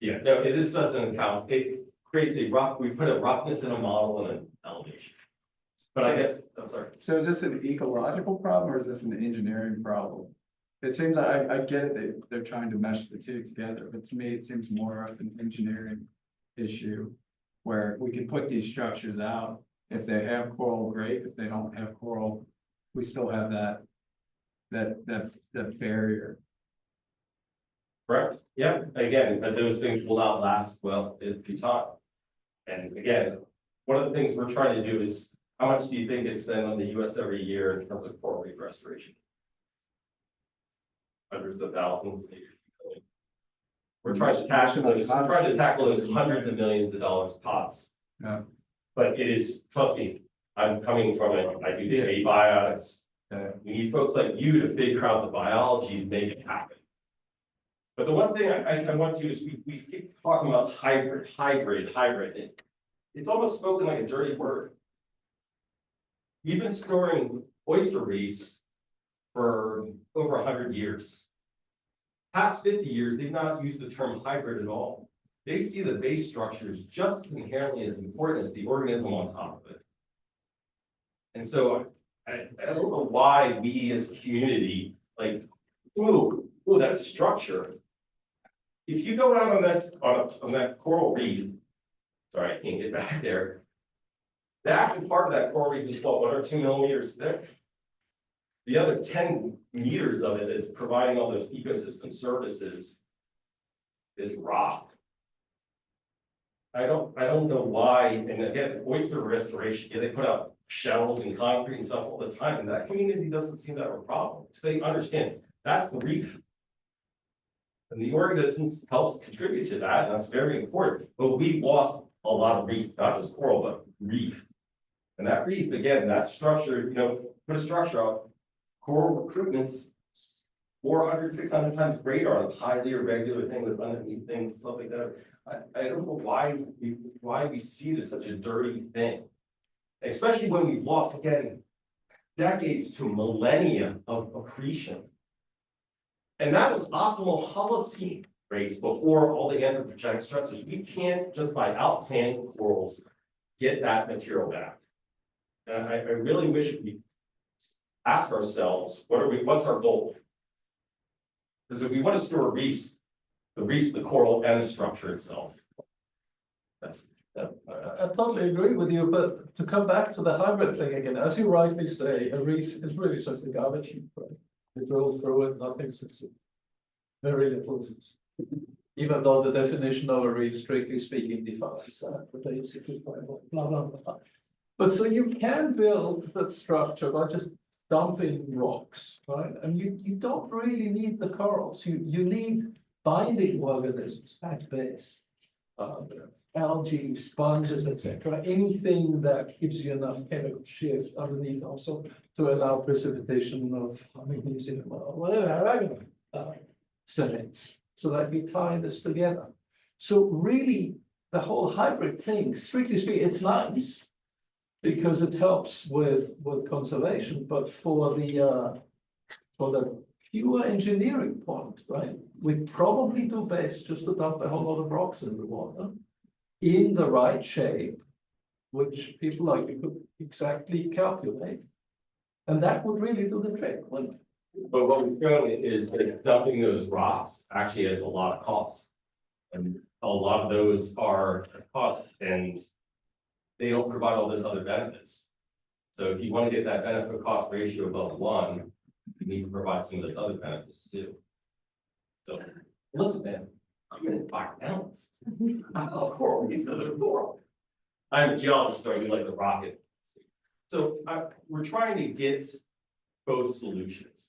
Yeah, no, this doesn't account. It creates a rough, we put a roughness in a model and an elevation. But I guess, I'm sorry. So is this an ecological problem or is this an engineering problem? It seems I get it, they're trying to mesh the 2 together, but to me, it seems more of an engineering issue where we can put these structures out. If they have coral, great. If they don't have coral, we still have that barrier. Correct. Yeah, again, but those things will not last well if you talk. And again, one of the things we're trying to do is, how much do you think it's spent on the US every year in terms of coral reef restoration? Hundreds of thousands, maybe. We're trying to tackle those hundreds of millions of dollars pots. Yeah. But it is, trust me, I'm coming from it, I do the abiotics. We need folks like you to figure out the biology to make it happen. But the one thing I want to is we keep talking about hybrid. It's almost spoken like a dirty word. We've been storing oyster reefs for over 100 years. Past 50 years, they've not used the term hybrid at all. They see the base structures just as inherently as important as the organism on top of it. And so I don't know why we as a community, like, ooh, that structure. If you go out on this, on that coral reef, sorry, I can't get back there. The active part of that coral reef is what, 1 or 2 millimeters thick. The other 10 meters of it is providing all those ecosystem services is rock. I don't know why, and again, oyster restoration, yeah, they put out shells and concrete and stuff all the time, and that community doesn't seem to have a problem, because they understand that's the reef. And the organisms helps contribute to that, and that's very important, but we've lost a lot of reef, not just coral, but reef. And that reef, again, that structure, put a structure up, coral recruitment's 400, 600 times greater on a highly irregular thing with underneath things and stuff like that. I don't know why we see it as such a dirty thing. Especially when we've lost, again, decades to millennia of accretion. And that was optimal Holocene rates before all the anthropogenic stressors. We can't just by outplanting corals get that material back. And I really wish we ask ourselves, what's our goal? Because if we want to store reefs, the coral, and the structure itself. I totally agree with you, but to come back to the hybrid thing again, as you rightly say, a reef is really just a garbage heap, right? You drill through it, nothing succeeds. Very little succeeds. Even though the definition of a reef, strictly speaking, defines that, but basically, blah, blah, blah. But so you can build that structure by just dumping rocks, right? And you don't really need the corals. You need binding organisms at best. Algae, sponges, etc. Anything that gives you enough chemical shift underneath also to allow precipitation of magnesium or whatever cements, so that you tie this together. So really, the whole hybrid thing, strictly speaking, it's nice because it helps with conservation, but for the pure engineering point, right? We probably do best just to dump a whole lot of rocks in the water in the right shape, which people like you could exactly calculate. And that would really do the trick, wouldn't it? But what we've shown is that dumping those rocks actually has a lot of costs. And a lot of those are costs, and they don't provide all those other benefits. So if you want to get that benefit cost ratio above 1, you need to provide some of those other benefits too. So listen, man, I'm in 5 pounds. I love coral. These guys are coral. I'm a geologist, so I do like the rocket. So we're trying to get both solutions.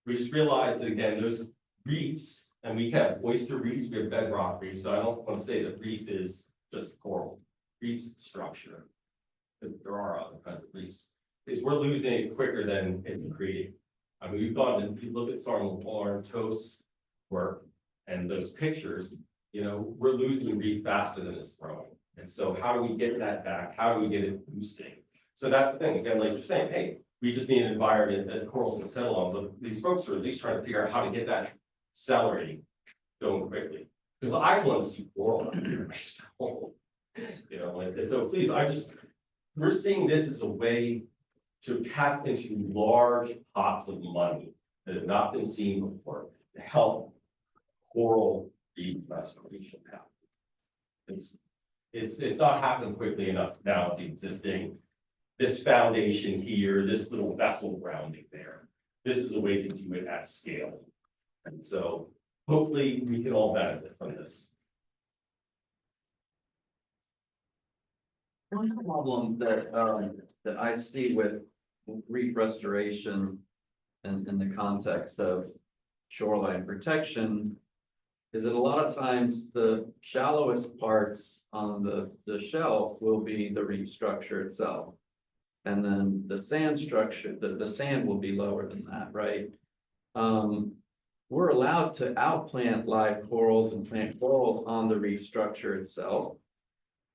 We just realized that, again, those reefs, and we have oyster reefs, we have bedrock reefs, so I don't want to say that reef is just coral. Reef's structure, because there are other kinds of reefs, is we're losing it quicker than it's creating. I mean, we've gone and you look at Toast's work and those pictures, we're losing the reef faster than it's growing. And so how do we get that back? How do we get it boosting? So that's the thing, again, like you're saying, hey, we just need an environment that corals can settle on, but these folks are at least trying to figure out how to get that accelerating going quickly. Because I want to see coral out here myself. And so please, we're seeing this as a way to tap into large pots of money that have not been seen before to help coral reef restoration happen. It's not happening quickly enough now with the existing, this foundation here, this little vessel grounding there. This is a way to do it at scale. And so hopefully we can all benefit from this. One problem that I see with reef restoration and in the context of shoreline protection is that a lot of times the shallowest parts on the shelf will be the reef structure itself. And then the sand structure, the sand will be lower than that, right? We're allowed to outplant live corals and plant corals on the reef structure itself,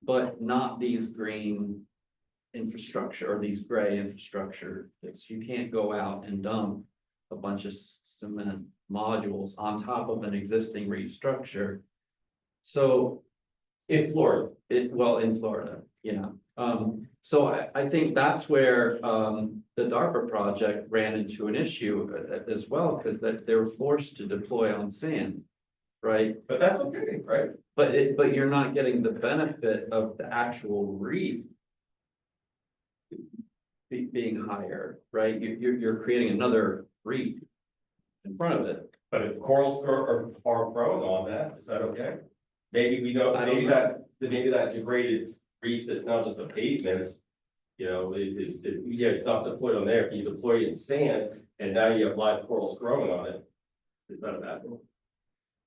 but not these green infrastructure or these gray infrastructure. You can't go out and dump a bunch of cement modules on top of an existing reef structure. So In Florida. in Florida, yeah. So I think that's where the DARPA project ran into an issue as well, because that they were forced to deploy on sand, right? But that's okay, right? But you're not getting the benefit of the actual reef being higher, right? You're creating another reef in front of it. But if corals are growing on that, is that okay? Maybe we don't, I don't maybe know. that maybe that degraded reef that's now just a pavement. You know, yeah, it's not deployed on there, but you deploy it in sand, and now you have live corals growing on it. Is that a bad thing?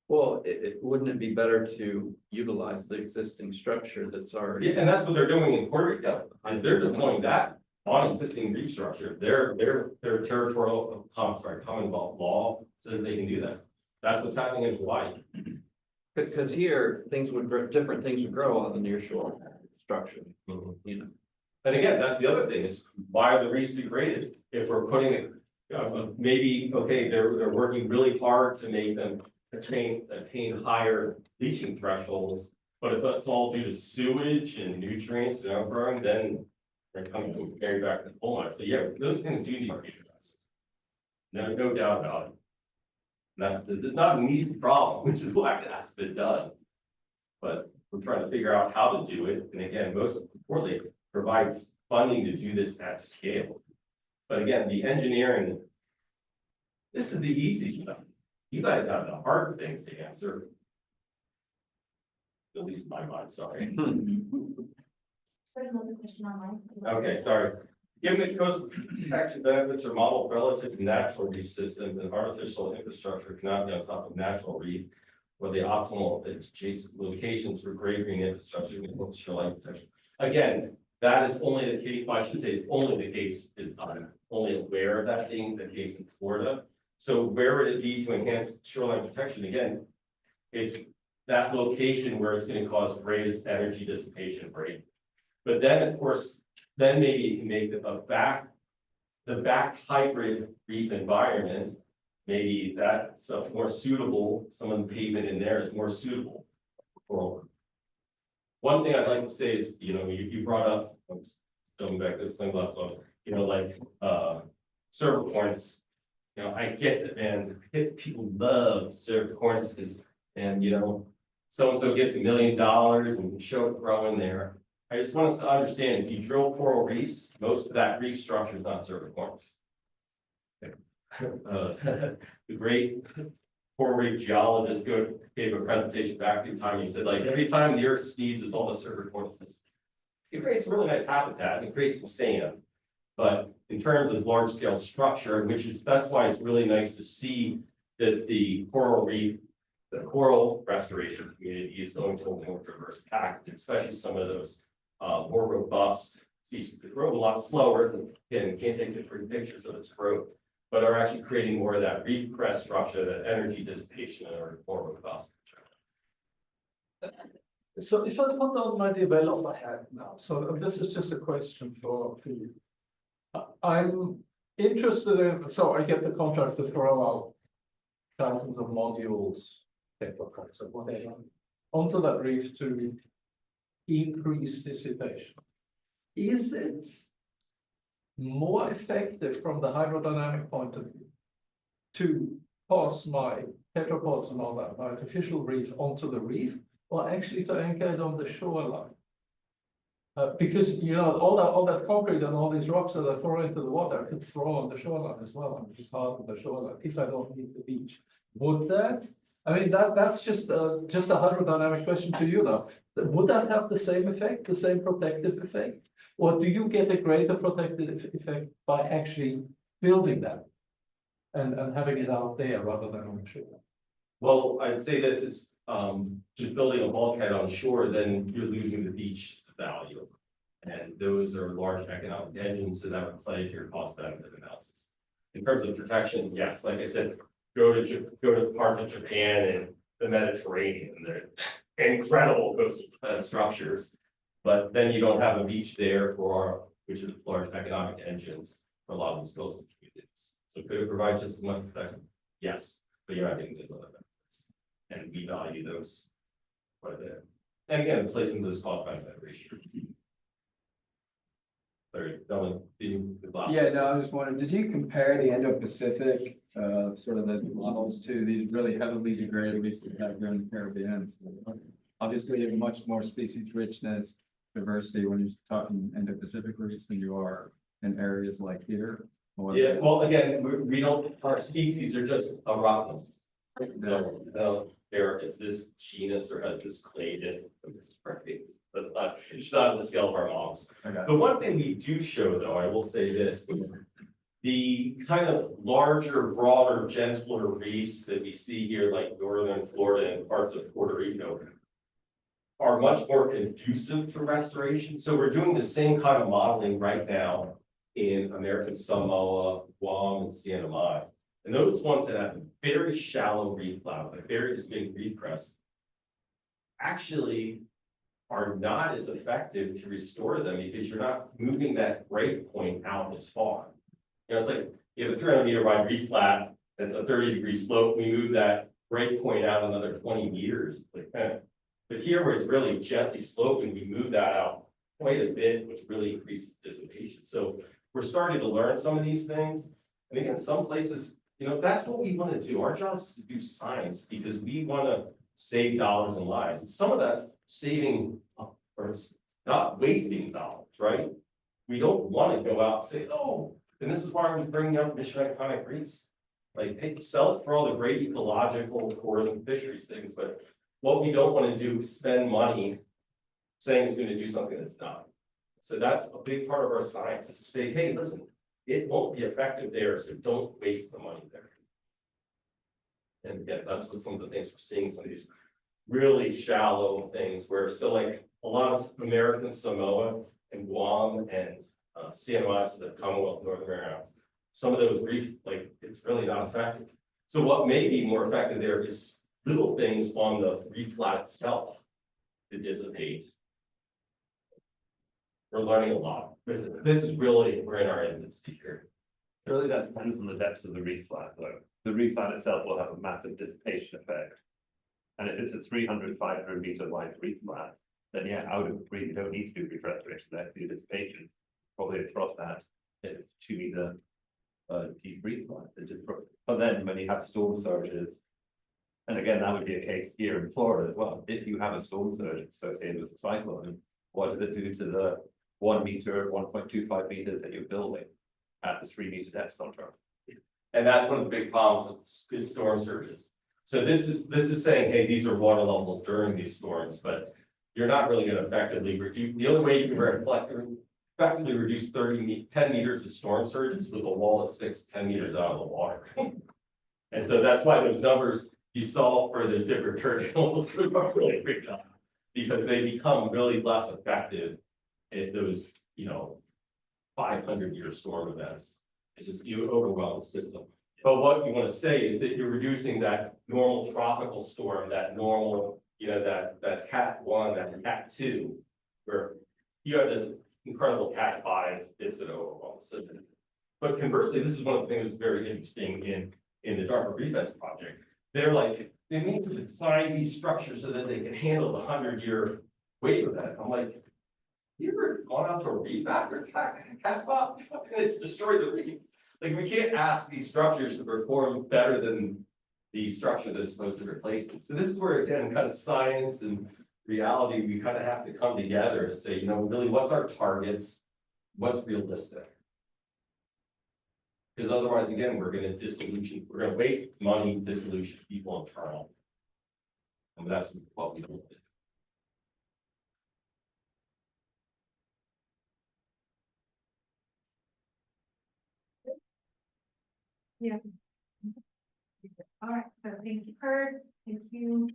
Well, wouldn't it be better to utilize the existing structure that's already? Yeah, and that's what they're doing in Puerto Rico, is they're deploying that on existing reef structure. Their territorial, Commonwealth law says they can do that. That's what's happening in Hawaii. Because here, different things would grow on the near shore structure, Mhm. you know. And again, that's the other thing is why are the reefs degraded? If we're putting it, maybe, okay, they're working really hard to make them attain higher leaching thresholds. But if it's all due to sewage and nutrients and outgrowing, then they're coming to carry back to the coal mine. So yeah, those things do need to be addressed. No doubt about it. It's not an easy problem, which is why it has been done. But we're trying to figure out how to do it. And again, most importantly, provide funding to do this at scale. But again, the engineering, this is the easy stuff. You guys have the hard things to answer. At least in my mind, sorry. There's another question online. Okay, sorry. Given the coastal protection benefits are modeled relative to natural reef systems and artificial infrastructure cannot be on top of natural reef, or the optimal adjacent locations for great green infrastructure and shoreline protection. Again, that is only the case, I should say it's only the case, I'm only aware of that being the case in Florida. So where would it be to enhance shoreline protection? Again, it's that location where it's going to cause greatest energy dissipation rate. But then, of course, then maybe you can make the back hybrid reef environment, maybe that's more suitable, some of the pavement in there is more suitable for. One thing I'd like to say is, you know, you brought up, I'm jumping back to the sunglasses on, you know, like, cervicorns. You know, I get it, and people love cervicorns, and, you know, so-and-so gets $1 million and show it growing there. I just want us to understand, if you drill coral reefs, most of that reef structure is not cervicorns. The great coral reef geologist gave a presentation back in time. He said, like, every time the earth sneezes, all the cervicorns. It creates really nice habitat and it creates some sand. But in terms of large scale structure, that's why it's really nice to see that the coral reef, the coral restoration community is going to a more diverse package, especially some of those more robust species that grow a lot slower. Again, can't take different pictures of its growth, but are actually creating more of that reef crest structure, that energy dissipation, or more robust. So if I put on my developer hat now, so this is just a question for you. I'm interested in, so I get the contract to throw out thousands of modules, technocrats or whatever, onto that reef to increase dissipation. Is it more effective from the hydrodynamic point of view to pass my tetrapods and all that, my artificial reef onto the reef, or actually to anchor it on the shoreline? Because, you know, all that concrete and all these rocks that I throw into the water, I could throw on the shoreline as well, and just hard on the shoreline if I don't need the beach. Would that? I mean, that's just a hydrodynamic question to you now. Would that have the same effect, the same protective effect? Or do you get a greater protective effect by actually building that and having it out there rather than on the shore? Well, I'd say this is just building a bulkhead on shore, then you're losing the beach value. And those are large economic engines, so that would play to your cost benefit analysis. In terms of protection, yes, like I said, go to parts of Japan and the Mediterranean, they're incredible coastal defense structures. But then you don't have a beach there which is large economic engines for a lot of these coastal communities. So could it provide just as much protection? Yes, but you're not getting those other benefits. And we value those quite a bit. And again, placing those cost benefit ratios. Sorry, Dylan, Yeah, no, I was just wondering, did you compare the Indo-Pacific, sort of those models to these really heavily degraded reefs that we have here in the Caribbean? Obviously, you have much more species richness, diversity when you're talking Indo-Pacific reefs than you are in areas like here. Yeah, well, again, we don't, our species are just a roughness. there is this genus or has this clade. That's not, it's not on the scale of our models. Okay. The one thing we do show, though, I will say this, the kind of larger, broader, gentler reefs that we see here, like northern Florida and parts of Puerto Rico, are much more conducive to restoration. So we're doing the same kind of modeling right now in American Samoa, Guam, and Santa Mai. And those ones that have very shallow reef cloud, a very distinct reef crest, actually are not as effective to restore them because you're not moving that break point out as far. You know, it's like you have a 300-meter wide reef flat, that's a 30-degree slope, we move that break point out another 20 meters. Like, but here where it's really gently sloping, we move that out quite a bit, which really increases dissipation. So we're starting to learn some of these things. And again, some places, you know, that's what we want to do. Our job is to do science because we want to save dollars and lives. And some of that's saving or not wasting dollars, right? We don't want to go out and say, oh, and this is why I was bringing up mission iconic reefs. Like, hey, sell it for all the great ecological tourism fisheries things, but what we don't want to do is spend money saying it's going to do something that's not. So that's a big part of our science is to say, hey, listen, it won't be effective there, so don't waste the money there. And again, that's what some of the things we're seeing, some of these really shallow things where still like a lot of American Samoa and Guam and Santa Mai, so the Commonwealth of North America, some of those reef, like it's really not effective. So what may be more effective there is little things on the reef flat itself to dissipate. We're learning a lot. This is really, we're in our infancy here. Surely that depends on the depth of the reef flat, though. The reef flat itself will have a massive dissipation effect. And if it's a 300, 500-meter wide reef flat, then yeah, I would agree, you don't need to do reef restoration there to do dissipation. Probably across that, it's 2-meter deep reef flat. But then when you have storm surges, and again, that would be a case here in Florida as well. If you have a storm surge associated with a cyclone, what does it do to the 1 meter, 1.25 meters that you're building at the 3-meter depth contract? And that's one of the big problems is storm surges. So this is saying, hey, these are water levels during these storms, but you're not really going to effectively reduce. The only way you can effectively reduce 10 meters of storm surges with a wall that sticks 10 meters out of the water. And so that's why those numbers you saw for those different terminals are really great job, because they become really less effective in those, you know, 500-year storm events. It's just you overwhelm the system. But what you want to say is that you're reducing that normal tropical storm, that normal, you know, that Cat 1, that Cat 2, where you have this incredible Cat 5, it's going to overwhelm the system. But conversely, this is one of the things that's very interesting in the Dartmouth Reef Fence project. They're like, they need to design these structures so that they can handle the 100-year wave event. I'm like, you ever gone out to a reef after Cat 5? It's destroyed the reef. Like, we can't ask these structures to perform better than the structure that's supposed to replace them. So this is where, again, kind of science and reality, we kind of have to come together to say, you know, really, what's our targets? What's realistic? Because otherwise, again, we're going to waste money, disillusion people internal. And that's what we don't do. Yeah. All right, so thank you, Kurt. Thank you.